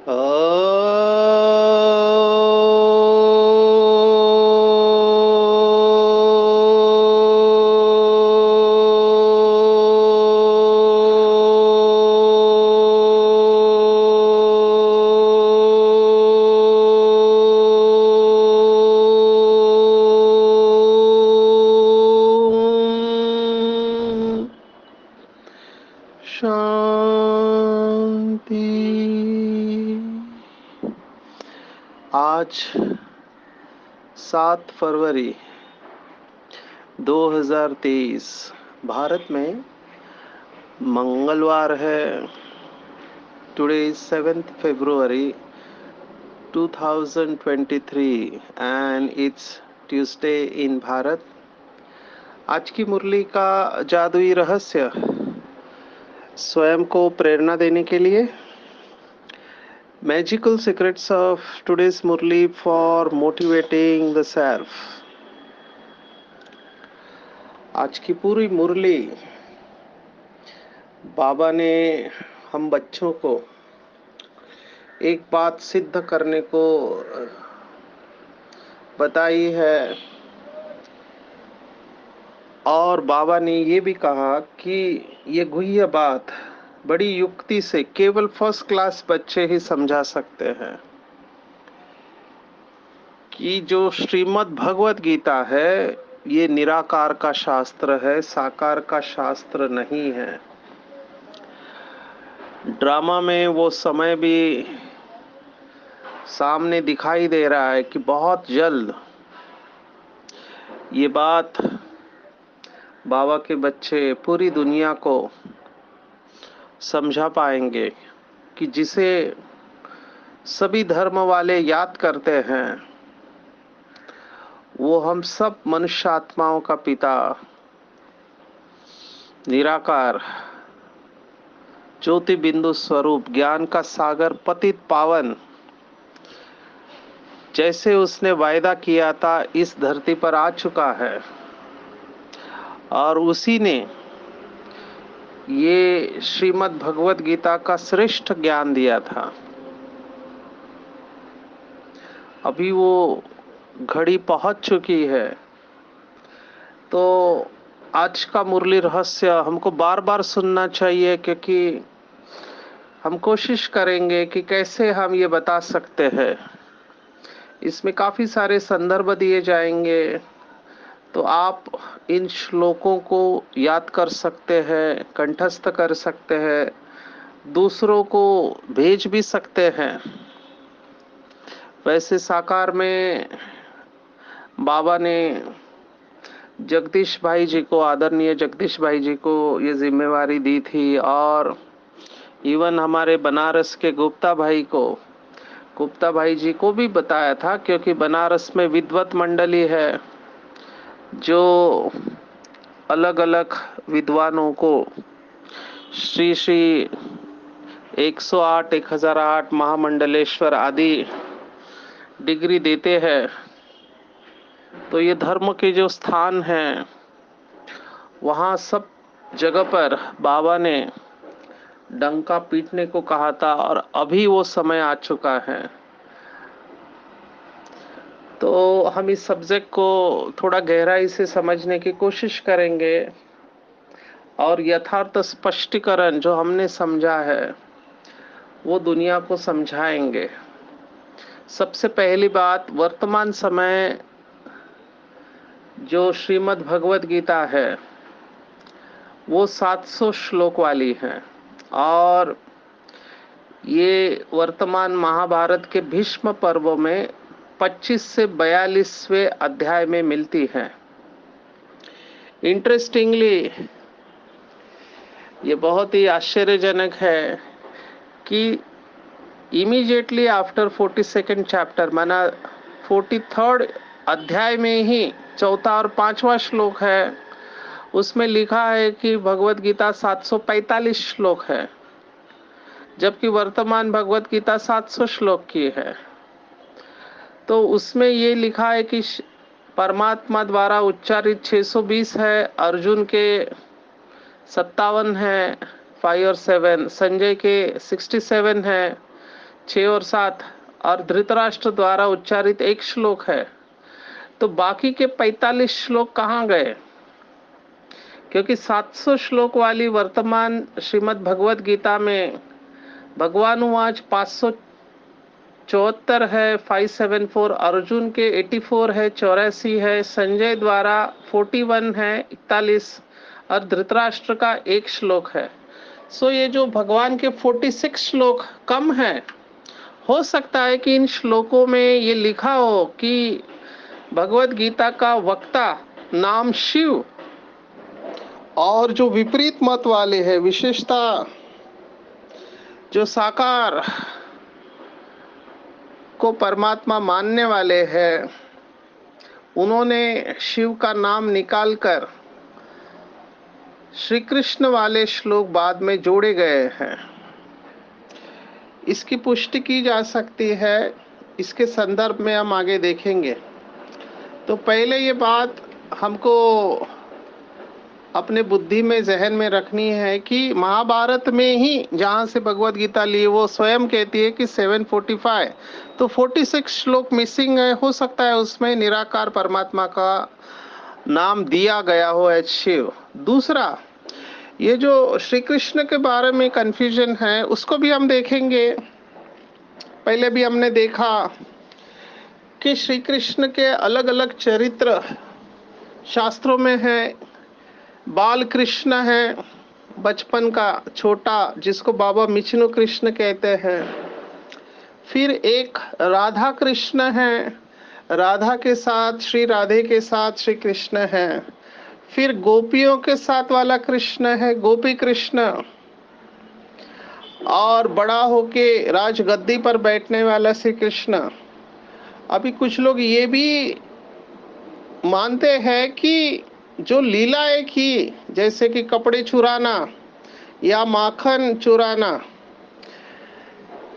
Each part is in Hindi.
शांति। आज 7 फरवरी 2023 भारत में मंगलवार है। Today is 7th February 2023 and it's Tuesday in Bharat. आज की मुरली का जादुई रहस्य स्वयं को प्रेरणा देने के लिए magical secrets of today's Murli for motivating the self. आज की पूरी मुरली बाबा ने हम बच्चों को एक बात सिद्ध करने को बताई है और बाबा ने ये भी कहा कि ये गुह्य बात बड़ी युक्ति से केवल फर्स्ट क्लास बच्चे ही समझा सकते हैं कि जो श्रीमद् भगवत गीता है ये निराकार का शास्त्र है, साकार का शास्त्र नहीं है। ड्रामा में वो समय भी सामने दिखाई दे रहा है कि बहुत जल्द ये बात बाबा के बच्चे पूरी दुनिया को समझा पाएंगे कि जिसे सभी धर्म वाले याद करते हैं वो हम सब मनुष्य आत्माओं का पिता निराकार ज्योति बिंदु स्वरूप ज्ञान का सागर पतित पावन जैसे उसने वायदा किया था इस धरती पर आ चुका है और उसी ने ये श्रीमद् भगवत गीता का श्रेष्ठ ज्ञान दिया था। अभी वो घड़ी पहुंच चुकी है तो आज का मुरली रहस्य हमको बार बार सुनना चाहिए क्योंकि हम कोशिश करेंगे कि कैसे हम ये बता सकते हैं। इसमें काफी सारे संदर्भ दिए जाएंगे तो आप इन श्लोकों को याद कर सकते हैं, कंठस्थ कर सकते हैं, दूसरों को भेज भी सकते हैं। वैसे साकार में बाबा ने जगदीश भाई जी को, आदरणीय जगदीश भाई जी को ये जिम्मेवारी दी थी और इवन हमारे बनारस के गुप्ता भाई जी को भी बताया था क्योंकि बनारस में विद्वत मंडली है जो अलग अलग विद्वानों को श्री श्री 108, 1008 महामंडलेश्वर आदि डिग्री देते हैं। तो ये धर्म के जो स्थान हैं वहाँ सब जगह पर बाबा ने डंका पीटने को कहा था और अभी वो समय आ चुका है। तो हम इस सब्जेक्ट को थोड़ा गहराई से समझने की कोशिश करेंगे और यथार्थ स्पष्टीकरण जो हमने समझा है वो दुनिया को समझाएंगे। सबसे पहली बात, वर्तमान समय जो श्रीमद् भगवत गीता है वो 700 श्लोक वाली है और ये वर्तमान महाभारत के भीष्म पर्व में 25 से 42वें अध्याय में मिलती है। इंटरेस्टिंगली ये बहुत ही आश्चर्यजनक है कि इमीडिएटली आफ्टर 42nd चैप्टर माना 43rd अध्याय में ही चौथा और पांचवा श्लोक है, उसमें लिखा है कि भगवत गीता 745 श्लोक है जबकि वर्तमान भगवत गीता 700 श्लोक की है। तो उसमें ये लिखा है कि परमात्मा द्वारा उच्चारित 620 है, अर्जुन के 57 है 5 और 7, संजय के 67 है, 6 और 7 और धृतराष्ट्र द्वारा उच्चारित एक श्लोक है, तो बाकी के 45 श्लोक कहाँ गए? क्योंकि 700 श्लोक वाली वर्तमान श्रीमद् भगवत गीता में भगवान उवाच 574 है, 574 अर्जुन के 84 है, 84 है, संजय द्वारा 41 है, 41 और धृतराष्ट्र का एक श्लोक है। सो ये जो भगवान के 46 श्लोक कम है, हो सकता है कि इन श्लोकों में ये लिखा हो कि भगवत गीता का वक्ता नाम शिव और जो विपरीत मत वाले हैं, विशेषता जो साकार को परमात्मा मानने वाले हैं, उन्होंने शिव का नाम निकालकर श्री कृष्ण वाले श्लोक बाद में जोड़े गए हैं। इसकी पुष्टि की जा सकती है, इसके संदर्भ में हम आगे देखेंगे। तो पहले ये बात हमको अपने बुद्धि में, जहन में रखनी है कि महाभारत में ही जहाँ से भगवत गीता ली, वो स्वयं कहती है कि 745, तो 46 श्लोक मिसिंग है। हो सकता है उसमें निराकार परमात्मा का नाम दिया गया हो एज शिव। दूसरा, ये जो श्री कृष्ण के बारे में कंफ्यूजन है, उसको भी हम देखेंगे। पहले भी हमने देखा कि श्री कृष्ण के अलग अलग चरित्र शास्त्रों में है। बाल कृष्ण है, बचपन का छोटा, जिसको बाबा विष्णु कृष्ण कहते हैं। फिर एक राधा कृष्ण है, राधा के साथ, श्री राधे के साथ श्री कृष्ण है। फिर गोपियों के साथ वाला कृष्ण है, गोपी कृष्ण। और बड़ा होके राजगद्दी पर बैठने वाला श्री कृष्ण। अभी कुछ लोग ये भी मानते हैं कि जो लीलाएं की, जैसे कि कपड़े चुराना या माखन चुराना,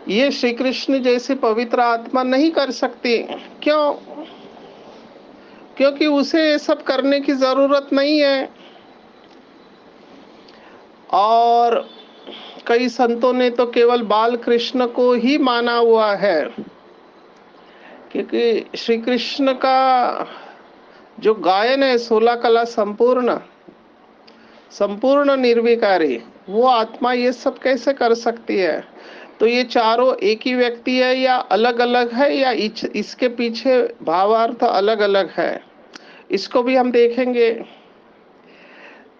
ये श्री कृष्ण जैसी पवित्र आत्मा नहीं कर सकती। क्यों? क्योंकि उसे ये सब करने की जरूरत नहीं है। और कई संतों ने तो केवल बाल कृष्ण को ही माना हुआ है, क्योंकि श्री कृष्ण का जो गायन है 16 कला संपूर्ण निर्विकारी, वो आत्मा ये सब कैसे कर सकती है? तो ये चारों एक ही व्यक्ति है या अलग अलग है, या इसके पीछे भावार्थ अलग अलग है? इसको भी हम देखेंगे।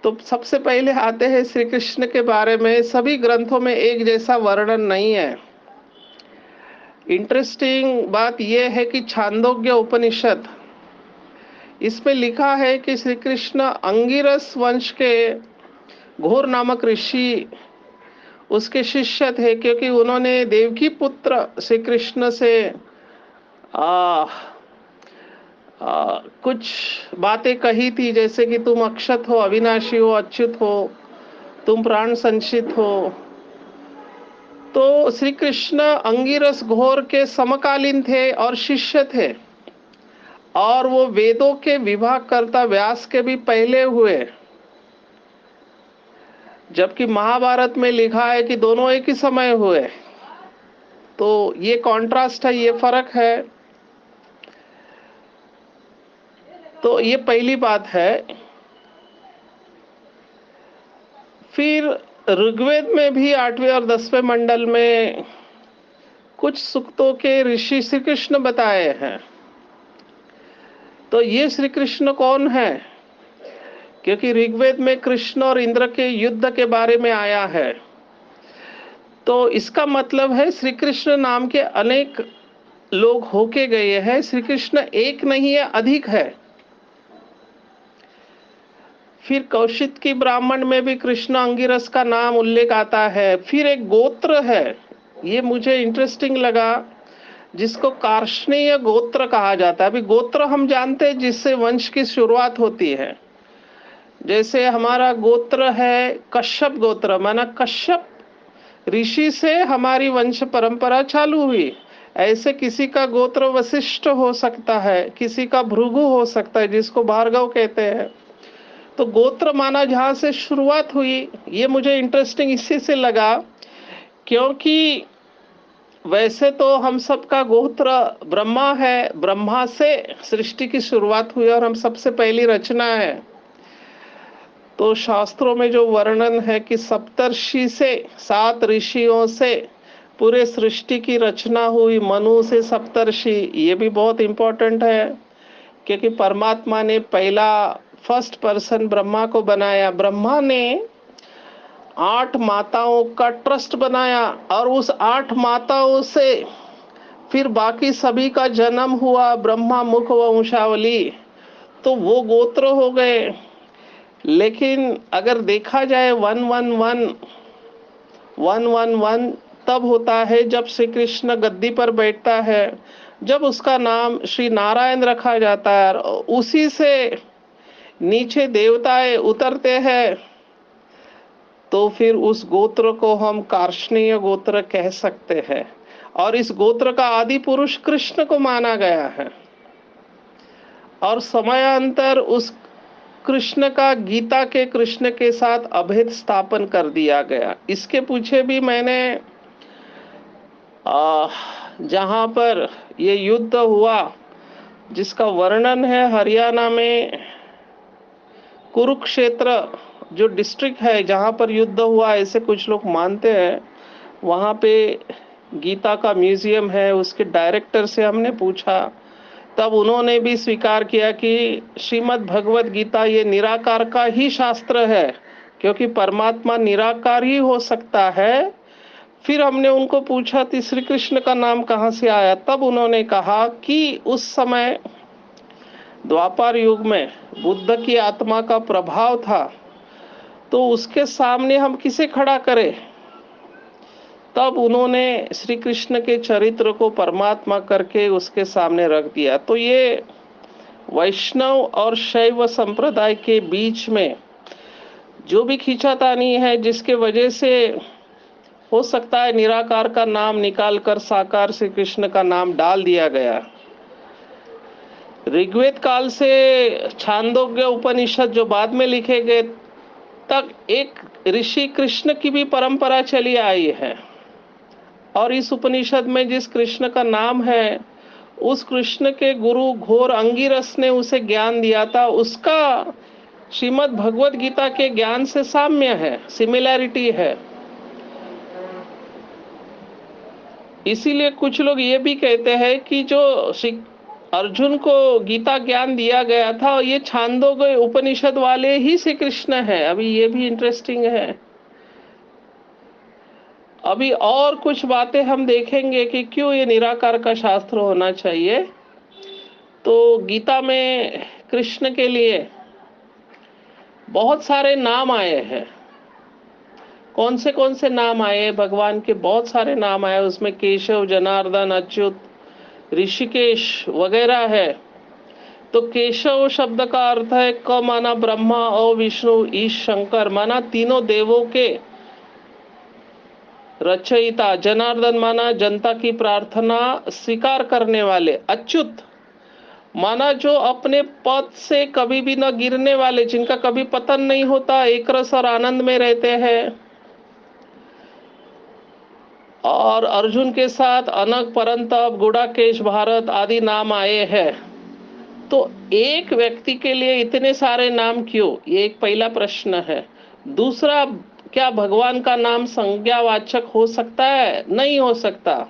तो सबसे पहले आते हैं श्री कृष्ण के बारे में। सभी ग्रंथों में एक जैसा वर्णन नहीं है। इंटरेस्टिंग बात यह है कि छांदोग्य उपनिषद, इसमें लिखा है कि श्री कृष्ण अंगिरस वंश के घोर नामक ऋषि उसके शिष्य थे, क्योंकि उन्होंने देवकी पुत्र श्री कृष्ण से कुछ बातें कही थी, जैसे कि तुम अक्षत हो, अविनाशी हो, अच्युत हो, तुम प्राण संचित हो। तो श्री कृष्ण अंगिरस घोर के समकालीन थे और शिष्य थे, और वो वेदों के विभाग करता व्यास के भी पहले हुए। जबकि महाभारत में लिखा है कि दोनों एक ही समय हुए। तो ये कॉन्ट्रास्ट है, ये फर्क है। तो ये पहली बात है। फिर ऋग्वेद में भी 8वें और 10वें मंडल में कुछ सूक्तों के ऋषि श्री कृष्ण बताए हैं। तो ये श्री कृष्ण कौन है? क्योंकि ऋग्वेद में कृष्ण और इंद्र के युद्ध के बारे में आया है। तो इसका मतलब है श्री कृष्ण नाम के अनेक लोग होके गए हैं। श्री कृष्ण एक नहीं है, अधिक है। फिर कौशिक की ब्राह्मण में भी कृष्ण अंगिरस का नाम उल्लेख आता है। फिर एक गोत्र है, ये मुझे इंटरेस्टिंग लगा, जिसको कार्ष्णेय गोत्र कहा जाता है। अभी गोत्र हम जानते हैं जिससे वंश की शुरुआत होती है। जैसे हमारा गोत्र है कश्यप गोत्र, माना कश्यप ऋषि से हमारी वंश परंपरा चालू हुई। ऐसे किसी का गोत्र वशिष्ठ हो सकता है, किसी का भृगु हो सकता है, जिसको भार्गव कहते हैं। तो गोत्र माना जहां से शुरुआत हुई। ये मुझे इंटरेस्टिंग इसी से लगा, क्योंकि वैसे तो हम सबका गोत्र ब्रह्मा है, ब्रह्मा से सृष्टि की शुरुआत हुई और हम सबसे पहली रचना है। तो शास्त्रों में जो वर्णन है कि सप्तर्षि से, 7 ऋषियों से पूरे सृष्टि की रचना हुई, मनु से सप्तर्षि, ये भी बहुत इंपॉर्टेंट है क्योंकि परमात्मा ने पहला फर्स्ट पर्सन ब्रह्मा को बनाया। ब्रह्मा ने 8 माताओं का ट्रस्ट बनाया और उस 8 माताओं से फिर बाकी सभी का जन्म हुआ, ब्रह्मा मुख वंशावली, तो वो गोत्र हो गए। लेकिन अगर देखा जाए 111 तब होता है जब श्री कृष्ण गद्दी पर बैठता है, जब उसका नाम श्री नारायण रखा जाता है, उसी से नीचे देवताएं उतरते हैं, तो फिर उस गोत्र को हम कार्ष्णीय गोत्र कह सकते हैं। और इस गोत्र का आदि पुरुष कृष्ण को माना गया है और समयांतर उस कृष्ण का गीता के कृष्ण के साथ अभेद स्थापन कर दिया गया। इसके पीछे भी मैंने जहां पर ये युद्ध हुआ जिसका वर्णन है हरियाणा में कुरुक्षेत्र जो डिस्ट्रिक्ट है जहां पर युद्ध हुआ, ऐसे कुछ लोग मानते हैं। वहां पे गीता का म्यूजियम है, उसके डायरेक्टर से हमने पूछा, तब उन्होंने भी स्वीकार किया कि श्रीमद् भगवत गीता ये निराकार का ही शास्त्र है क्योंकि परमात्मा निराकार ही हो सकता है। फिर हमने उनको पूछा श्री कृष्ण का नाम कहाँ से आया, तब उन्होंने कहा कि उस समय द्वापर युग में बुद्ध की आत्मा का प्रभाव था, तो उसके सामने हम किसे खड़ा करें। तब उन्होंने श्री कृष्ण के चरित्र को परमात्मा करके उसके सामने रख दिया। तो ये वैष्णव और शैव संप्रदाय के बीच में जो भी खींचातानी है, जिसके वजह से हो सकता है निराकार का नाम निकालकर साकार श्री कृष्ण का नाम डाल दिया गया। ऋग्वेद काल से छांदोग्य उपनिषद जो बाद में लिखे गए तक एक ऋषि कृष्ण की भी परंपरा चली आई है और इस उपनिषद में जिस कृष्ण का नाम है उस कृष्ण के गुरु घोर अंगिरस ने उसे ज्ञान दिया था, उसका श्रीमद् भगवत गीता के ज्ञान से साम्य है, सिमिलैरिटी है। इसीलिए कुछ लोग ये भी कहते हैं कि जो अर्जुन को गीता ज्ञान दिया गया था ये छांदोग्य उपनिषद वाले ही श्री कृष्ण है। अभी ये भी इंटरेस्टिंग है। अभी और कुछ बातें हम देखेंगे कि क्यों ये निराकार का शास्त्र होना चाहिए। तो गीता में कृष्ण के लिए बहुत सारे नाम आए हैं। कौन से नाम आए? भगवान के बहुत सारे नाम आए, उसमें केशव, जनार्दन, अच्युत, ऋषिकेश वगैरह है। तो केशव शब्द का अर्थ है क माना ब्रह्मा, अ विष्णु, ईश शंकर माना तीनों देवों के रचयिता, जनार्दन माना जनता की प्रार्थना स्वीकार करने वाले, अच्युत माना जो अपने पद से कभी भी न गिरने वाले, जिनका कभी पतन नहीं होता, एक रस और आनंद में रहते हैं। और अर्जुन के साथ अनक, परंतप, गुड़ाकेश, भारत आदि नाम आए हैं। तो एक व्यक्ति के लिए इतने सारे नाम क्यों, ये एक पहला प्रश्न है। दूसरा, क्या भगवान का नाम संज्ञावाचक हो सकता है? नहीं हो सकता,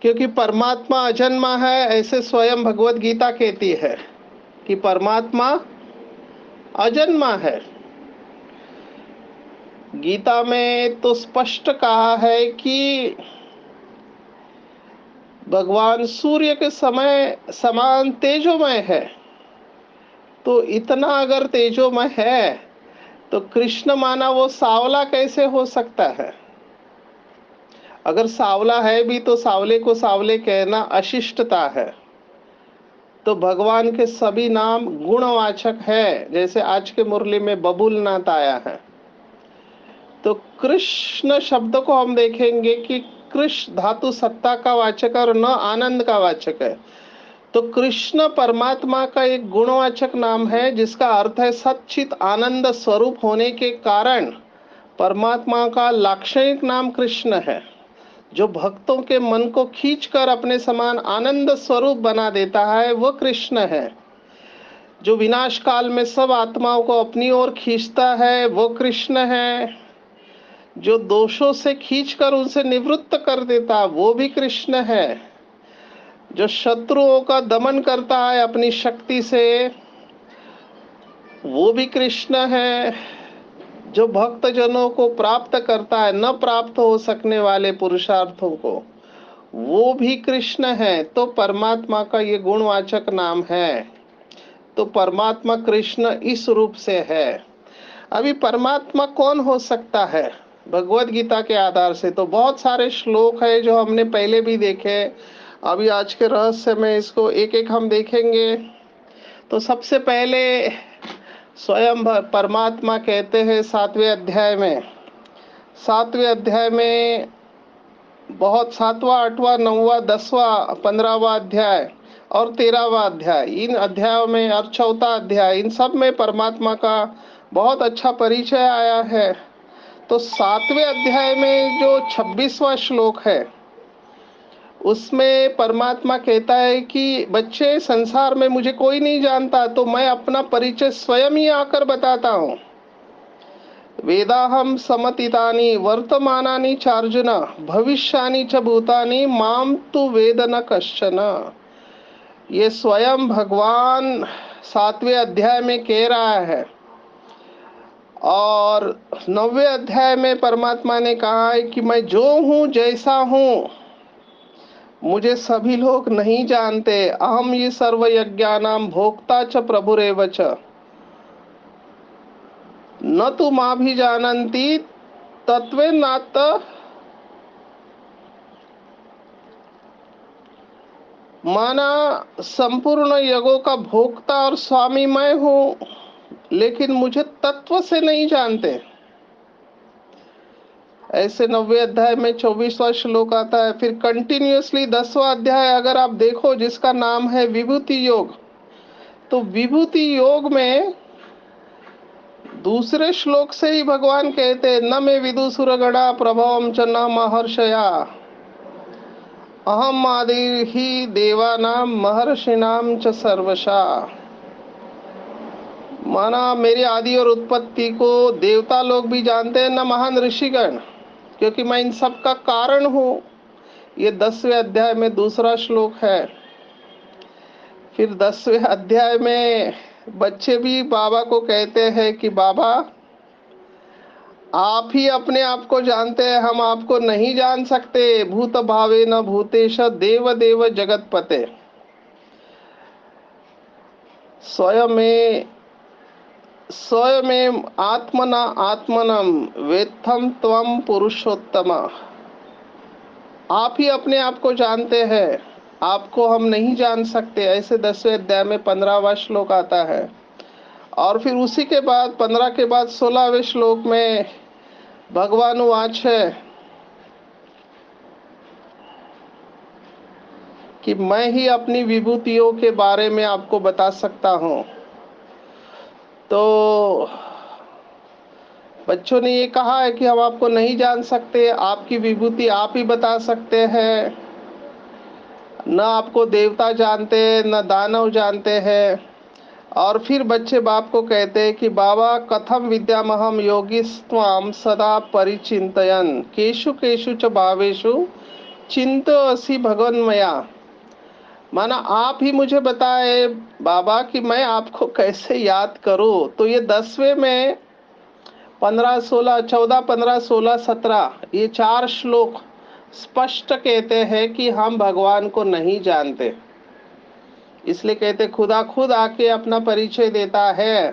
क्योंकि परमात्मा अजन्मा है, ऐसे स्वयं भगवत गीता कहती है कि परमात्मा अजन्मा है। गीता में तो स्पष्ट कहा है कि भगवान सूर्य के समय समान तेजोमय है। तो इतना अगर तेजोमय है तो कृष्ण माना वो सावला कैसे हो सकता है? अगर सावला है भी तो सावले को सावले कहना अशिष्टता है। तो भगवान के सभी नाम गुणवाचक है, जैसे आज के मुरली में बबुलनाथ आया है। तो कृष्ण शब्द को हम देखेंगे कि कृष्ण धातु सत्ता का वाचक और न आनंद का वाचक है। तो कृष्ण परमात्मा का एक गुणवाचक नाम है जिसका अर्थ है सच्चित आनंद स्वरूप होने के कारण परमात्मा का लाक्षणिक नाम कृष्ण है। जो भक्तों के मन को खींचकर अपने समान आनंद स्वरूप बना देता है, वो कृष्ण है। जो विनाश काल में सब आत्माओं को अपनी ओर खींचता है, वो कृष्ण है। जो दोषों से खींचकर उनसे निवृत्त कर देता, वो भी कृष्ण है। जो शत्रुओं का दमन करता है अपनी शक्ति से, वो भी कृष्ण है। जो भक्त जनों को प्राप्त करता है, न प्राप्त हो सकने वाले पुरुषार्थों को, वो भी कृष्ण है। तो परमात्मा का ये गुणवाचक नाम है। तो परमात्मा कृष्ण इस रूप से है। अभी परमात्मा कौन हो सकता है भगवत गीता के आधार से? तो बहुत सारे श्लोक है जो हमने पहले भी देखे। अभी आज के रहस्य में इसको एक एक हम देखेंगे। तो सबसे पहले स्वयं परमात्मा कहते हैं 7वें अध्याय में, 7वें अध्याय में बहुत 7वां 8वां 9वां 10वां 15वां अध्याय और 13वां अध्याय, इन अध्यायों में और 4था अध्याय, इन सब में परमात्मा का बहुत अच्छा परिचय आया है। तो 7वें अध्याय में जो 26वां श्लोक है, उसमें परमात्मा कहता है कि बच्चे, संसार में मुझे कोई नहीं जानता, तो मैं अपना परिचय स्वयं ही आकर बताता हूँ। वेदाहम समतीतानि वर्तमानानि चार्जुन भविष्यानि च भूतानि माम तु वेद न कश्चन। ये स्वयं भगवान 7वें अध्याय में कह रहा है। और 9वें अध्याय में परमात्मा ने कहा है कि मैं जो हूँ, जैसा हूँ, मुझे सभी लोग नहीं जानते। अहम ये सर्वयज्ञानां भोक्ता च प्रभुरेव च न तु माभिजानन्ति तत्त्वेनात्त। माना संपूर्ण यज्ञों का भोक्ता और स्वामी मैं हूँ, लेकिन मुझे तत्व से नहीं जानते। ऐसे 9वें अध्याय में 24वां श्लोक आता है। फिर कंटिन्यूअसली 10वां अध्याय अगर आप देखो, जिसका नाम है विभूति योग, तो विभूति योग में दूसरे श्लोक से ही भगवान कहते हैं, न मे विदुसुरगणा प्रभवम च न महर्षया अहम आदि ही देवानां महर्षिणाम च सर्वशा। माना मेरी आदि और उत्पत्ति को देवता लोग भी जानते हैं, न महान ऋषिगण, क्योंकि मैं इन सब का कारण हूँ। ये 10वें अध्याय में दूसरा श्लोक है। फिर 10वें अध्याय में बच्चे भी बाबा को कहते हैं कि बाबा, आप ही अपने आप को जानते हैं, हम आपको नहीं जान सकते। भूत भावे न भूतेश देव देव जगतपते। स्वयं आत्मना आत्मनम वेत्थम त्वम पुरुषोत्तम। आप ही अपने आप को जानते हैं, आपको हम नहीं जान सकते। ऐसे 10वें अध्याय में 15वां श्लोक आता है। और फिर उसी के बाद 15 के बाद 16वें श्लोक में भगवान वाच है कि मैं ही अपनी विभूतियों के बारे में आपको बता सकता हूँ। तो बच्चों ने ये कहा है कि हम आपको नहीं जान सकते, आपकी विभूति आप ही बता सकते हैं। न आपको देवता जानते, न दानव जानते हैं। और फिर बच्चे बाप को कहते हैं कि बाबा, कथम विद्यामहम योगिस्त्वाम सदा परिचिंतयन् केषु केषु च भावेषु चिंतयसि भगवन्मया। माना आप ही मुझे बताए बाबा कि मैं आपको कैसे याद करूं। तो ये 10वें में 15 16 14 15 16 17 ये 4 श्लोक स्पष्ट कहते हैं कि हम भगवान को नहीं जानते। इसलिए कहते खुदा खुद आके अपना परिचय देता है।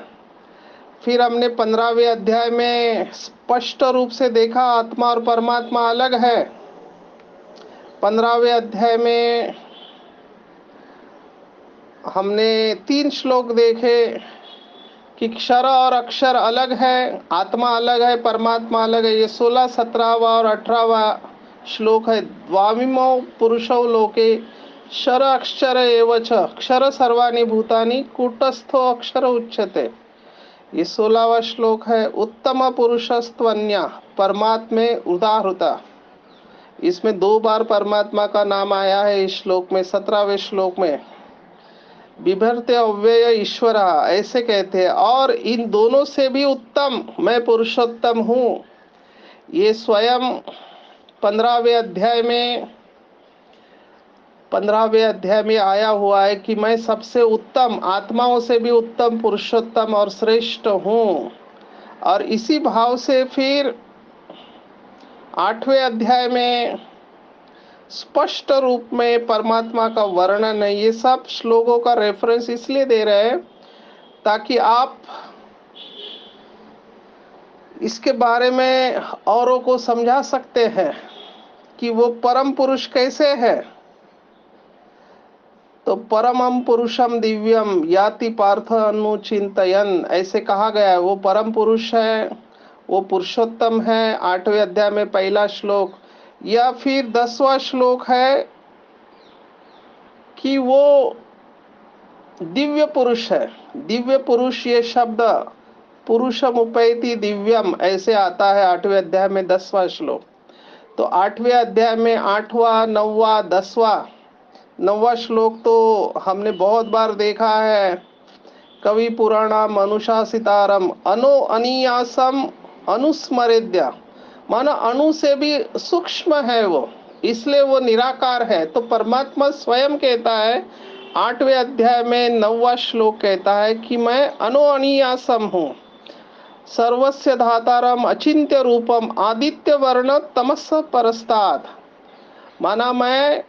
फिर हमने 15वें अध्याय में स्पष्ट रूप से देखा आत्मा और परमात्मा अलग है। 15वें अध्याय में हमने 3 श्लोक देखे कि क्षर और अक्षर अलग है, आत्मा अलग है, परमात्मा अलग है। ये 16 17वां और 18वां श्लोक है। द्वाविमो पुरुषौ लोके क्षर अक्षर एव च क्षर सर्वाणि भूतानि कूटस्थो अक्षर उच्यते। ये 16वां श्लोक है। उत्तम पुरुषस्त्वन्य परमात्मे उदाहृता। इसमें 2 बार परमात्मा का नाम आया है इस श्लोक में, 17वें श्लोक में। बिभर्ते अव्यय ईश्वर ऐसे कहते हैं। और इन दोनों से भी उत्तम मैं पुरुषोत्तम हूँ, ये स्वयं 15वें अध्याय में 15वें अध्याय में आया हुआ है कि मैं सबसे उत्तम, आत्माओं से भी उत्तम, पुरुषोत्तम और श्रेष्ठ हूँ। और इसी भाव से फिर 8वें अध्याय में स्पष्ट रूप में परमात्मा का वर्णन है। ये सब श्लोकों का रेफरेंस इसलिए दे रहे हैं ताकि आप इसके बारे में औरों को समझा सकते हैं कि वो परम पुरुष कैसे है। तो परमम पुरुषम दिव्यम याति पार्थ अनुचिंतयन ऐसे कहा गया है। वो परम पुरुष है, वो पुरुषोत्तम है, 8वें अध्याय में पहला श्लोक। या फिर 10वां श्लोक है कि वो दिव्य पुरुष है। दिव्य पुरुष ये शब्द पुरुषम उपैति दिव्यम ऐसे आता है 8वें अध्याय में 10वां श्लोक। तो 8वें अध्याय में 8वां, 9वां, 10वां, 9वां श्लोक तो हमने बहुत बार देखा है। कवि पुराणा मनुषासितारम अनो अनियासम अनुस्मरेद्या, माना अणु से भी सूक्ष्म है वो, इसलिए वो निराकार है। तो परमात्मा स्वयं कहता है 8वें अध्याय में 9वां श्लोक कहता है कि मैं अनो अनियासम हूँ, सर्वस्य धातारम अचिंत्य रूपम आदित्य वर्ण तमस परस्तात्, माना मैं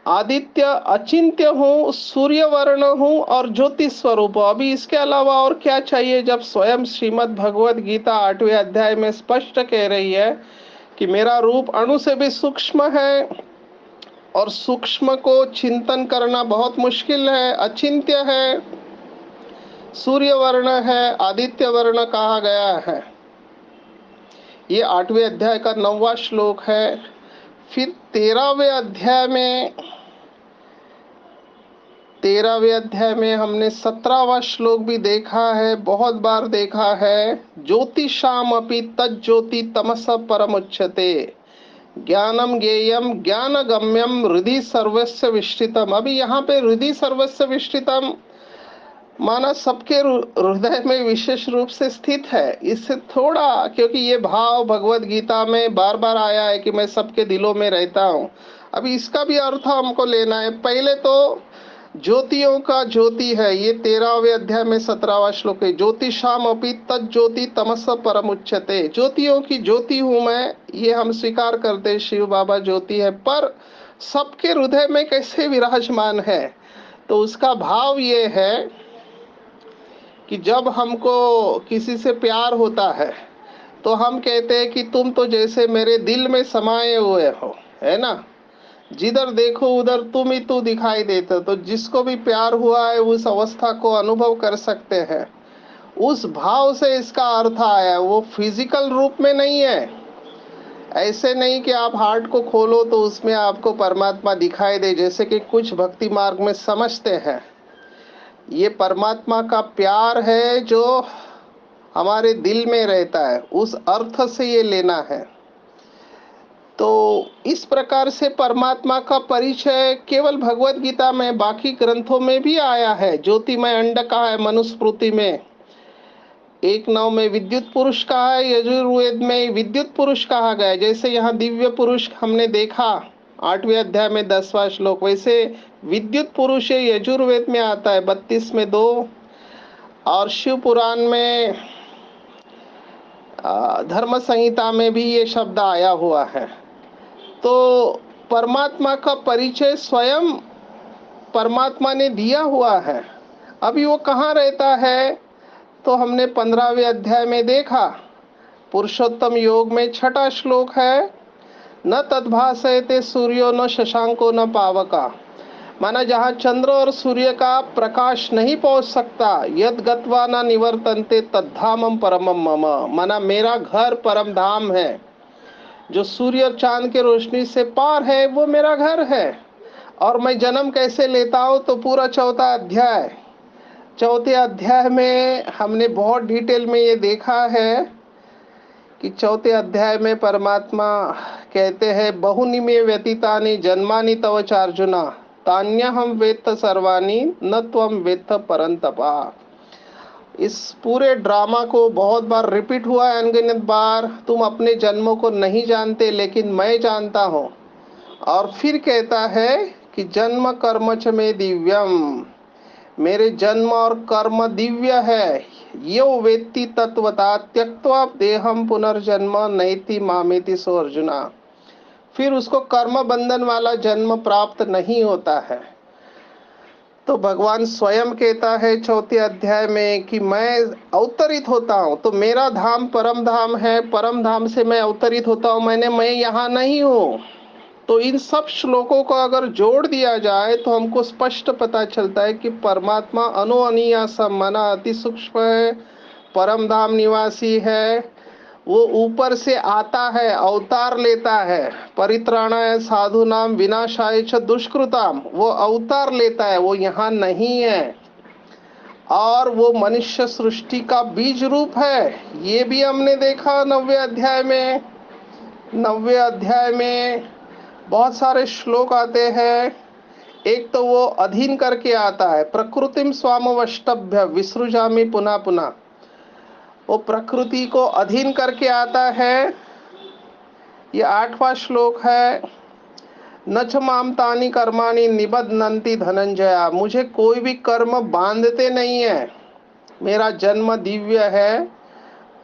आदित्य अचिंत्य हूँ, सूर्य वर्ण हूँ और ज्योति स्वरूप। अभी इसके अलावा और क्या चाहिए, जब स्वयं श्रीमद् भगवद गीता 8वें अध्याय में स्पष्ट कह रही है कि मेरा रूप अणु से भी सूक्ष्म है और सूक्ष्म को चिंतन करना बहुत मुश्किल है, अचिंत्य है, सूर्य वर्ण है, आदित्य वर्ण कहा गया है। ये 8वें अध्याय का 9वां श्लोक है। फिर 13वें अध्याय में हमने 17वां श्लोक भी देखा है, बहुत बार देखा है। ज्योतिषाम अपि तज्ज्योति तमस परमुच्यते ज्ञानम ज्ञेयम ज्ञान गम्यम हृदि सर्वस्य विष्ठितम। अभी यहाँ पे हृदि सर्वस्य विष्ठितम माना सबके हृदय में विशेष रूप से स्थित है। इससे थोड़ा, क्योंकि ये भाव भगवत गीता में बार बार आया है कि मैं सबके दिलों में रहता हूँ। अभी इसका भी अर्थ हमको लेना है। पहले तो ज्योतियों का ज्योति है, ये 13वें अध्याय में 17वां श्लोक है। ज्योतिषाम अपि तज्ज्योति तमस परमुच्यते, ज्योतियों की ज्योति हूँ मैं, ये हम स्वीकार करते, शिव बाबा ज्योति है, पर सबके हृदय में कैसे विराजमान है। तो उसका भाव ये है कि जब हमको किसी से प्यार होता है तो हम कहते हैं कि तुम तो जैसे मेरे दिल में समाये हुए हो, है ना, जिधर देखो उधर तुम ही तू दिखाई देते। तो जिसको भी प्यार हुआ है उस अवस्था को अनुभव कर सकते हैं। उस भाव से इसका अर्थ आया, वो फिजिकल रूप में नहीं है। ऐसे नहीं कि आप हार्ट को खोलो तो उसमें आपको परमात्मा दिखाई दे, जैसे कि कुछ भक्ति मार्ग में समझते हैं। ये परमात्मा का प्यार है जो हमारे दिल में रहता है, उस अर्थ से ये लेना है। तो इस प्रकार से परमात्मा का परिचय केवल भगवत गीता में, बाकी ग्रंथों में भी आया है। ज्योतिमय अंड कहा है मनुस्मृति में, 1:9 में विद्युत पुरुष कहा है, यजुर्वेद में विद्युत पुरुष कहा गया है। जैसे यहाँ दिव्य पुरुष हमने देखा 8वें अध्याय में 10वां श्लोक, वैसे विद्युत पुरुष यजुर्वेद में आता है 32 में 2, और शिव पुराण में धर्म संहिता में भी ये शब्द आया हुआ है। तो परमात्मा का परिचय स्वयं परमात्मा ने दिया हुआ है। अभी वो कहाँ रहता है, तो हमने 15वें अध्याय में देखा, पुरुषोत्तम योग में 6वां श्लोक है, न तद्भासयते सूर्यो न शशांको न पावका, माना जहाँ चंद्र और सूर्य का प्रकाश नहीं पहुंच सकता, यद गत्वा न निवर्तन्ते तद्धामम परमम मम, माना मेरा घर परम धाम है। जो सूर्य और चांद के रोशनी से पार है वो मेरा घर है। और मैं जन्म कैसे लेता हूँ, तो पूरा 4 अध्याय में हमने बहुत डिटेल में ये देखा है कि चौथे अध्याय में परमात्मा कहते हैं, बहुनि मे व्यतीतानि जन्मानि तव चार्जुना तान्यहं वेत्त सर्वाणि न त्वं वेत्त परंतपा। इस पूरे ड्रामा को बहुत बार रिपीट हुआ है, अनगिनत बार। तुम अपने जन्मों को नहीं जानते लेकिन मैं जानता हूँ। और फिर कहता है कि जन्म कर्म च मे दिव्यम, मेरे जन्म और कर्म दिव्य है। यो वेत्ति तत्वता त्यक्त्वा देहम पुनर्जन्म नैति मामेति सो अर्जुना। फिर उसको कर्म बंधन वाला जन्म प्राप्त नहीं होता है। तो भगवान स्वयं कहता है चौथे अध्याय में कि मैं अवतरित होता हूँ, तो मेरा धाम परम धाम है, परम धाम से मैं अवतरित होता हूँ, मैं यहाँ नहीं हूँ। तो इन सब श्लोकों को अगर जोड़ दिया जाए तो हमको स्पष्ट पता चलता है कि परमात्मा अणुअनीयासम मना अति सूक्ष्म है, परम धाम निवासी है। वो ऊपर से आता है, अवतार लेता है। परित्राणाय साधु नाम विनाशाय च दुष्कृताम, वो अवतार लेता है, वो यहाँ नहीं है। और वो मनुष्य सृष्टि का बीज रूप है, ये भी हमने देखा 9वें अध्याय में। 9वें अध्याय में बहुत सारे श्लोक आते हैं। एक तो वो अधीन करके आता है, प्रकृतिम स्वामवष्टभ्य विसृजामि पुनः पुनः। वो प्रकृति को अधीन करके आता है। ये 8वां श्लोक है। न च माम तानि कर्माणि निबध्नन्ति धनंजया, मुझे कोई भी कर्म बांधते नहीं है, मेरा जन्म दिव्य है।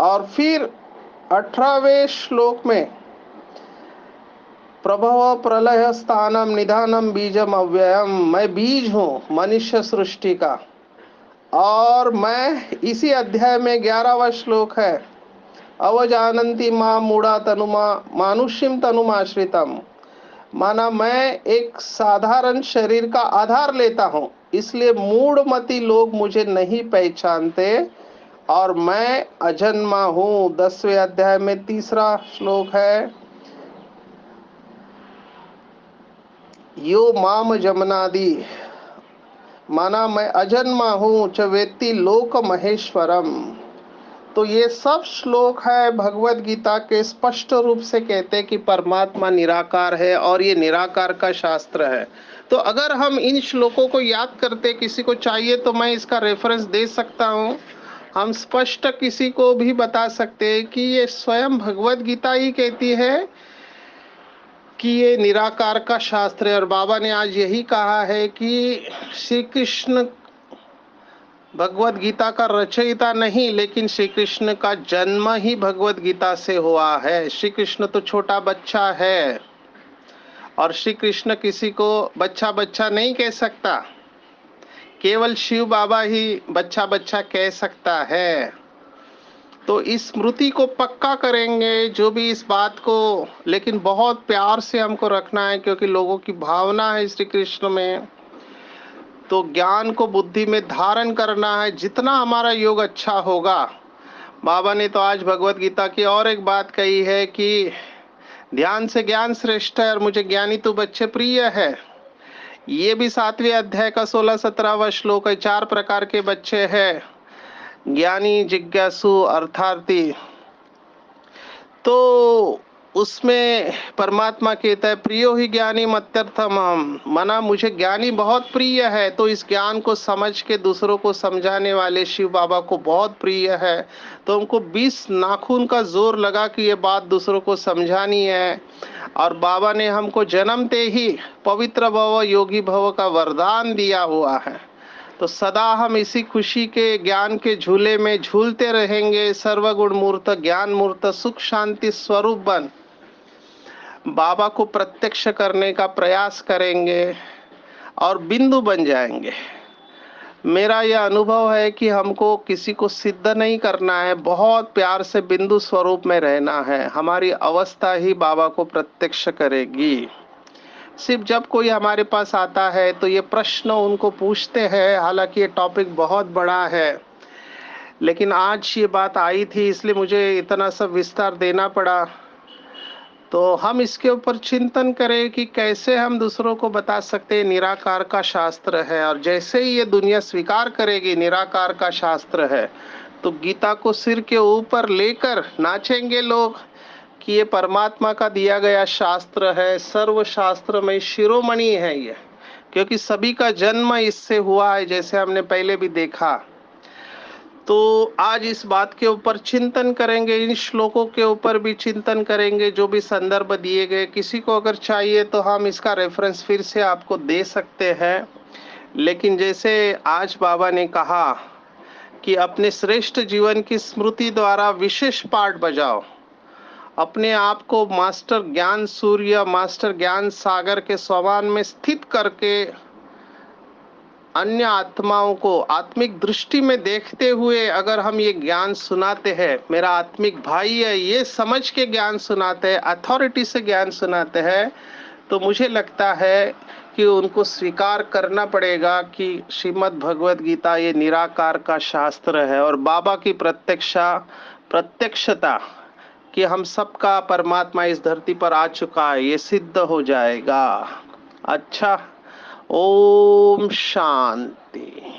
और फिर 18वें श्लोक में प्रभव प्रलय स्थानम निधानम बीजम अव्ययम, मैं बीज हूँ मनुष्य सृष्टि का। और मैं इसी अध्याय में 11वां श्लोक है, अवजानन्ति मां मूढ़ा तनुमा मानुष्यम तनुमाश्रितम, माना मैं एक साधारण शरीर का आधार लेता हूँ, इसलिए मूढ़मति लोग मुझे नहीं पहचानते और मैं अजन्मा हूँ। 10वें अध्याय में 3रा श्लोक है, यो माम जमनादि, माना मैं अजन्मा हूँ, च वेत्ति लोक महेश्वरम। तो ये सब श्लोक है भगवत गीता के, स्पष्ट रूप से कहते कि परमात्मा निराकार है और ये निराकार का शास्त्र है। तो अगर हम इन श्लोकों को याद करते, किसी को चाहिए तो मैं इसका रेफरेंस दे सकता हूँ। हम स्पष्ट किसी को भी बता सकते हैं कि ये स्वयं भगवत गीता ही कहती है कि ये निराकार का शास्त्र है। और बाबा ने आज यही कहा है कि श्री कृष्ण भगवत गीता का रचयिता नहीं, लेकिन श्री कृष्ण का जन्म ही भगवत गीता से हुआ है। श्री कृष्ण तो छोटा बच्चा है और श्री कृष्ण किसी को बच्चा बच्चा नहीं कह सकता, केवल शिव बाबा ही बच्चा बच्चा कह सकता है। तो इस स्मृति को पक्का करेंगे जो भी इस बात को, लेकिन बहुत प्यार से हमको रखना है, क्योंकि लोगों की भावना है श्री कृष्ण में। तो ज्ञान को बुद्धि में धारण करना है, जितना हमारा योग अच्छा होगा। बाबा ने तो आज भगवत गीता की और एक बात कही है कि ध्यान से ज्ञान श्रेष्ठ है और मुझे ज्ञानी तो बच्चे प्रिय है। ये भी 7वें अध्याय का 16-17वां श्लोक है। 4 प्रकार के बच्चे हैं, ज्ञानी, जिज्ञासु, अर्थार्थी। तो उसमें परमात्मा कहता है, प्रियो ही ज्ञानी मत्यर्थम, मना मुझे ज्ञानी बहुत प्रिय है। तो इस ज्ञान को समझ के दूसरों को समझाने वाले शिव बाबा को बहुत प्रिय है। तो हमको 20 नाखून का जोर लगा कि ये बात दूसरों को समझानी है। और बाबा ने हमको जन्मते ही पवित्र भव योगी भव का वरदान दिया हुआ है। तो सदा हम इसी खुशी के ज्ञान के झूले में झूलते रहेंगे। सर्वगुण मूर्त ज्ञान मूर्त सुख शांति स्वरूप बन बाबा को प्रत्यक्ष करने का प्रयास करेंगे और बिंदु बन जाएंगे। मेरा यह अनुभव है कि हमको किसी को सिद्ध नहीं करना है, बहुत प्यार से बिंदु स्वरूप में रहना है। हमारी अवस्था ही बाबा को प्रत्यक्ष करेगी। सिर्फ जब कोई हमारे पास आता है तो ये प्रश्न उनको पूछते हैं, हालांकि ये टॉपिक बहुत बड़ा है, लेकिन आज ये बात आई थी इसलिए मुझे इतना सब विस्तार देना पड़ा। तो हम इसके ऊपर चिंतन करें कि कैसे हम दूसरों को बता सकते हैं निराकार का शास्त्र है। और जैसे ही ये दुनिया स्वीकार करेगी निराकार का शास्त्र है, तो गीता को सिर के ऊपर लेकर नाचेंगे लोग कि ये परमात्मा का दिया गया शास्त्र है, सर्व शास्त्र में शिरोमणि है ये, क्योंकि सभी का जन्म इससे हुआ है, जैसे हमने पहले भी देखा। तो आज इस बात के ऊपर चिंतन करेंगे, इन श्लोकों के ऊपर भी चिंतन करेंगे, जो भी संदर्भ दिए गए। किसी को अगर चाहिए तो हम इसका रेफरेंस फिर से आपको दे सकते हैं, लेकिन जैसे आज बाबा ने कहा कि अपने श्रेष्ठ जीवन की स्मृति द्वारा विशेष पाठ बजाओ, अपने आप को मास्टर ज्ञान सूर्य, मास्टर ज्ञान सागर के समान में स्थित करके अन्य आत्माओं को आत्मिक दृष्टि में देखते हुए अगर हम ये ज्ञान सुनाते हैं, मेरा आत्मिक भाई है, ये समझ के ज्ञान सुनाते हैं, अथॉरिटी से ज्ञान सुनाते हैं, तो मुझे लगता है कि उनको स्वीकार करना पड़ेगा कि श्रीमद् भगवद गीता ये निराकार का शास्त्र है और बाबा की प्रत्यक्षता कि हम सबका परमात्मा इस धरती पर आ चुका है, ये सिद्ध हो जाएगा। अच्छा, ओम शांति।